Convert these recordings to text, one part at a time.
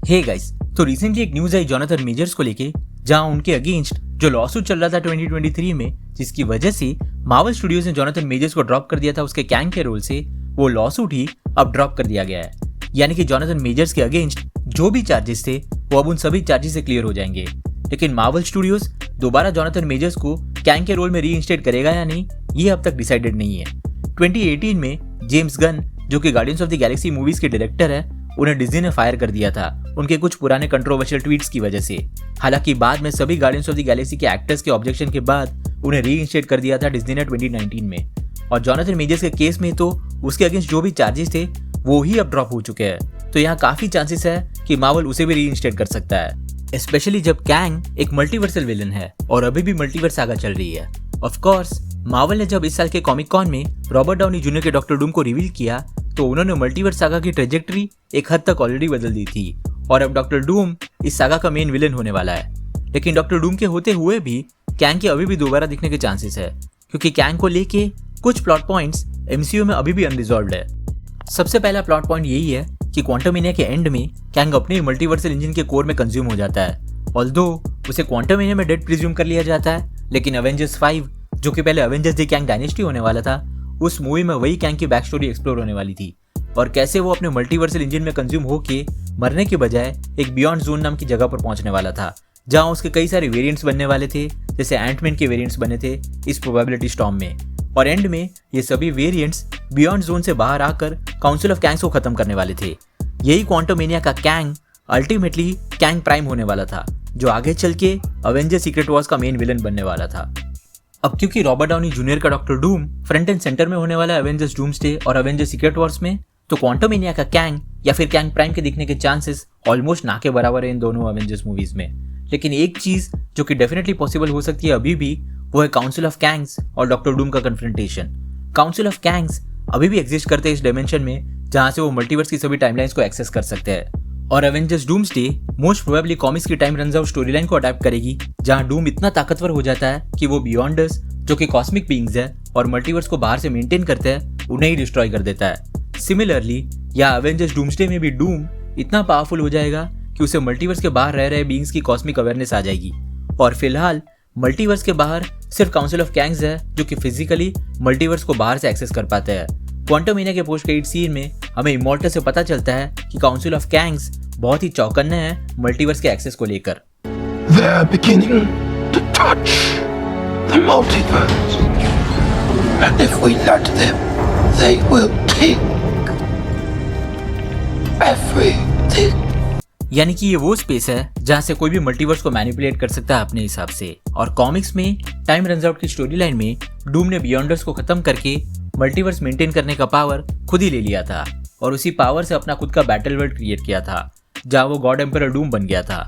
Hey guys, तो recently एक news आई Jonathan measures को लेके, जहां उनके अगेंस्ट जो लॉसूट चल रहा था 2023 में, जिसकी वजह से मार्वल स्टूडियोज ने जोनाथन मेजर्स को ड्रॉप कर दिया था उसके कैंग के रोल से, वो लॉसूट ही अब ड्रॉप कर दिया गया है। यानी कि जोनाथन मेजर्स के अगेंस्ट जो भी चार्जेस थे वो अब उन सभी चार्जेस से क्लियर हो जाएंगे। लेकिन मार्वल स्टूडियोज दोबारा जोनाथन मेजर्स को कैंग के रोल में रीइंस्टेट करेगा या नहीं, ये अब तक डिसाइडेड नहीं है। 2018 में जेम्स गन, जो कि guardians of the Galaxy movies के डायरेक्टर है, उन्हें डिज्नी ने फायर कर दिया था उनके कुछ पुराने कंट्रोवर्शियल ट्वीट्स की वजह से। हालांकि बाद में सभी गार्डियंस ऑफ द गैलेक्सी के एक्टर्स के ऑब्जेक्शन के बाद उन्हें रीइंस्टेट कर दिया था डिज्नी ने 2019 में। और जोनाथन मेजर्स के केस में तो उसके अगेंस्ट जो भी चार्जेस थे वो ही अब ड्रॉप हो चुके हैं, तो यहाँ काफी चांसेस है कि मार्वल उसे भी रीइंस्टेट कर सकता है, स्पेशली जब कैंग एक मल्टीवर्सल विलन है और अभी भी मल्टीवर्स सागा चल रही है। ऑफ कोर्स मार्वल ने जब इस साल के कॉमिक कॉन में रॉबर्ट डाउनी जूनियर के डॉक्टर डूम को रिवील किया तो उन्होंने मल्टीवर्स सागा की ट्रेजेक्टरी एक हद तक ऑलरेडी बदल दी थी और अब डॉक्टर डूम इस सागा का मेन विलन होने वाला है। लेकिन डॉक्टर डूम के होते हुए भी कैंग के अभी भी दोबारा दिखने के चांसेस है, क्योंकि कैंग को लेके कुछ प्लॉट पॉइंट्स एमसीयू में अभी भी अनरिजॉल्व्ड है। सबसे पहला प्लॉट पॉइंट यही है कि क्वांटमएनिया के एंड में कैंग अपने मल्टीवर्सल इंजन के कोर में कंज्यूम हो जाता है। ऑल्दो उसे क्वांटमएनिया में डेड प्रिज्यूम कर लिया जाता है, लेकिन अवेंजर्स 5, जो कि पहले अवेंजर्स द कैंग डायनेस्टी होने वाला था, उस मूवी में वही कैंग की बैक स्टोरी एक्सप्लोर होने वाली थी और कैसे वो अपने मल्टीवर्सल इंजन में कंज्यूम होके मरने के बजाय एक बियॉन्ड जोन नाम की जगह पर पहुंचने वाला था, जहां उसके कई सारे वेरिएंट्स बनने वाले थे, जैसे एंटमैन के वेरिएंट्स बने थे इस प्रोबेबिलिटी स्टॉर्म में। और एंड में ये सभी वेरिएंट्स बियॉन्ड जोन से बाहर आकर काउंसिल ऑफ कैंग्स को खत्म करने वाले थे। यही क्वांटमएनिया का कैंग अल्टीमेटली कैंग प्राइम होने वाला था, जो आगे चल के अवेंजर सीक्रेट वॉर्स का मेन विलन बनने वाला था। अब क्योंकि रॉबर्ट डाउनी जूनियर का doctor Doom front end centre में होने वाला है अवेंजर्स डूम्सडे और अवेंजर सीक्रेट वॉर्स में, तो क्वांटमएनिया का कैंग या फिर कैंग प्राइम के दिखने के चांसेस ऑलमोस्ट ना के बराबर है इन दोनों अवेंजर्स मूवीज में। लेकिन एक चीज जो कि डेफिनेटली पॉसिबल हो सकती है अभी भी, वो है काउंसिल ऑफ कैंग्स और डॉक्टर डूम का कन्फ्रंटेशन। काउंसिल ऑफ कैंग्स अभी भी एग्जिस्ट करते हैं इस डायमेंशन में, जहां से वो मल्टीवर्स की सभी टाइमलाइंस को एक्सेस कर सकते हैं। और Avengers Doomsday most probably comics की time runs out story line को अडैप्ट करेगी, जहां डूम इतना ताकतवर हो जाता है कि वो बियॉन्डर्स, जो कि कॉस्मिक बीइंग्स है और मल्टीवर्स को बाहर से मेंटेन करते हैं, उन्हें ही डिस्ट्रॉय कर देता है। सिमिलरली या एवेंजर्स डूम्सडे में भी डूम इतना पावरफुल हो जाएगा कि उसे मल्टीवर्स के बाहर रह रहे बीइंग्स की कॉस्मिक अवेयरनेस आ जाएगी। और फिलहाल मल्टीवर्स के बाहर सिर्फ काउंसिल ऑफ कैंग्स है, जो कि फिजिकली मल्टीवर्स को बाहर से एक्सेस कर पाते हैं। क्वांटमएनिया के पोस्ट क्रेडिट सीन में हमें इमॉर्टल से पता चलता है कि काउंसिल ऑफ कैंग्स बहुत ही चौकन्ने हैं मल्टीवर्स के एक्सेस को लेकर। They're beginning to touch the multiverse. And if we let them, they will take everything. यानी कि ये वो स्पेस है जहां से कोई भी मल्टीवर्स को मैनिपुलेट कर सकता है अपने हिसाब से। और कॉमिक्स में टाइम रन्स आउट की स्टोरी लाइन में डूम ने बियॉन्डर्स को खत्म करके मल्टीवर्स मेंटेन करने का पावर खुद ही ले लिया था और उसी पावर से अपना खुद का बैटल वर्ल्ड क्रिएट किया था, जहां वो गॉड एम्परर डूम बन गया था।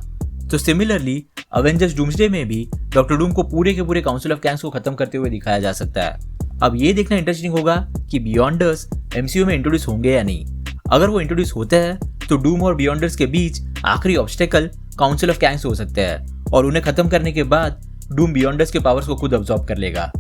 तो सिमिलरली अवेंजर्स डूम्सडे में भी डॉक्टर डूम को पूरे के पूरे काउंसिल ऑफ कैंग्स को खत्म करते हुए दिखाया जा सकता है। अब ये देखना इंटरेस्टिंग होगा कि बियॉन्डर्स एमसीयू में इंट्रोड्यूस होंगे या नहीं। अगर वो इंट्रोड्यूस होते हैं तो डूम और बियॉन्डर्स के बीच आखिरी ऑब्स्टेकल काउंसिल ऑफ कैंग्स हो सकते हैं और उन्हें खत्म करने के बाद डूम बियॉन्डर्स के पावर्स को खुद अब्सॉर्ब कर लेगा।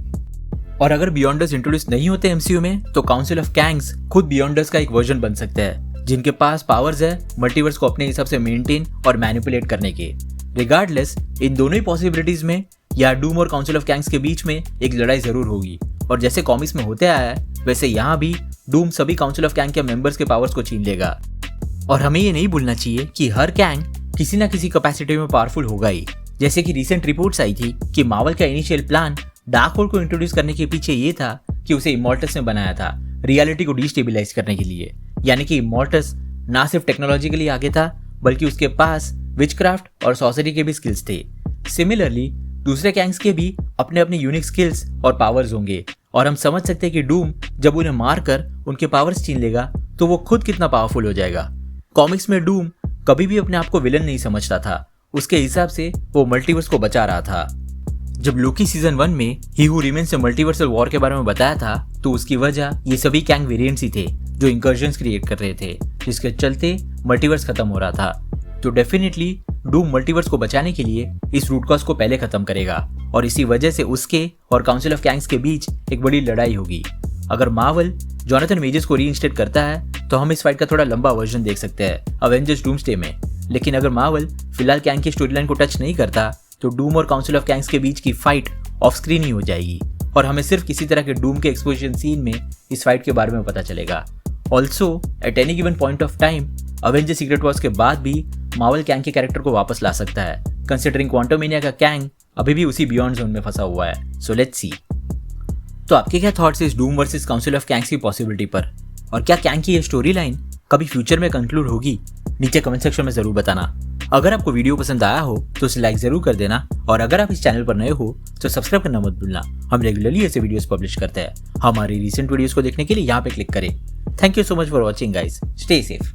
और अगर बियॉन्डर्स इंट्रोड्यूस नहीं होते एमसीयू में, तो काउंसिल ऑफ कैंग्स खुद बियॉन्डर्स का एक वर्जन बन सकता है, जिनके पास पावर्स है मल्टीवर्स को अपने हिसाब से मेंटेन और मैनिपुलेट करने के। रिगार्डलेस इन दोनों ही पॉसिबिलिटीज में या डूम और काउंसिल ऑफ कैंग्स के बीच में एक लड़ाई जरूर होगी। और जैसे कॉमिक्स में होते आया है, वैसे यहाँ भी डूम सभी काउंसिल ऑफ कैंग के मेंबर्स के पावर्स को छीन लेगा। और हमें ये नहीं भूलना चाहिए कि हर कैंग किसी ना किसी कैपेसिटी में पावरफुल होगा ही। जैसे कि रिसेंट रिपोर्ट्स आई थी कि मार्वल का इनिशियल प्लान डार्क होल्ड को इंट्रोड्यूस करने के पीछे ये था कि उसे इमॉर्टल्स ने बनाया था रियलिटी को डिस्टेबलाइज करने के लिए। यानी कि इमॉर्टल्स ना सिर्फ टेक्नोलॉजिकली आगे था, बल्कि उसके पास विचक्राफ्ट और सॉर्सरी के भी स्किल्स थे। सिमिलरली दूसरे कैंग्स के भी अपने अपने यूनिक स्किल्स और पावर्स होंगे और हम समझ सकते हैं कि डूम जब उन्हें मारकर उनके पावर्स छीन लेगा तो वो खुद कितना पावरफुल हो जाएगा। कॉमिक्स में डूम कभी भी अपने आप को विलन नहीं समझता था, उसके हिसाब से वो मल्टीवर्स को बचा रहा था। जब लोकी सीजन 1 में ही हू रिमेन्स ने मल्टीवर्सल वॉर के बारे में बताया था, तो उसकी वजह ये सभी कैंग वेरिएंट्स ही थे जो इंकर्जन्स क्रिएट कर रहे थे, जिसके चलते मल्टीवर्स खत्म हो रहा था। तो डेफिनेटली डूम मल्टीवर्स को बचाने के लिए इस रूट कॉज को पहले खत्म करेगा और इसी वजह से उसके और काउंसिल ऑफ कैंग्स के बीच एक बड़ी लड़ाई होगी। अगर मार्वल जोनाथन मेजर्स को रीइंस्टेट करता है तो हम इस फाइट का थोड़ा लंबा वर्जन देख सकते हैं अवेंजर्स डूम्सडे में। लेकिन अगर मार्वल फिलहाल कैंग की स्टोरी लाइन को टच नहीं करता तो डूम और काउंसिल ऑफ कैंग्स के बीच की फाइट ऑफ स्क्रीन ही हो जाएगी और हमें सिर्फ किसी तरह के डूम के एक्सपोजिशन सीन में इस फाइट के बारे में पता चलेगा। Also at any given point of time Avengers secret Wars के बाद भी मार्वल कैंग के कैरेक्टर को वापस ला सकता है, कंसिडरिंग क्वांटममेनिया का कैंग अभी भी उसी बियॉन्ड जोन में फंसा हुआ है। So let's see. तो आपके क्या थॉट्स इस डूम वर्सेस काउंसिल ऑफ कैंग्स की पॉसिबिलिटी पर, और क्या कैंग की ये स्टोरी लाइन कभी फ्यूचर में कंक्लूड होगी? नीचे कमेंट सेक्शन में जरूर बताना। अगर आपको वीडियो पसंद आया हो तो उसे लाइक जरूर कर देना और अगर आप इस चैनल पर नए हो तो सब्सक्राइब करना मत भूलना। हम रेगुलरली ऐसे वीडियोस पब्लिश करते हैं। हमारी रीसेंट वीडियोस को देखने के लिए यहाँ पे क्लिक करें। Thank you so much for watching guys. Stay safe.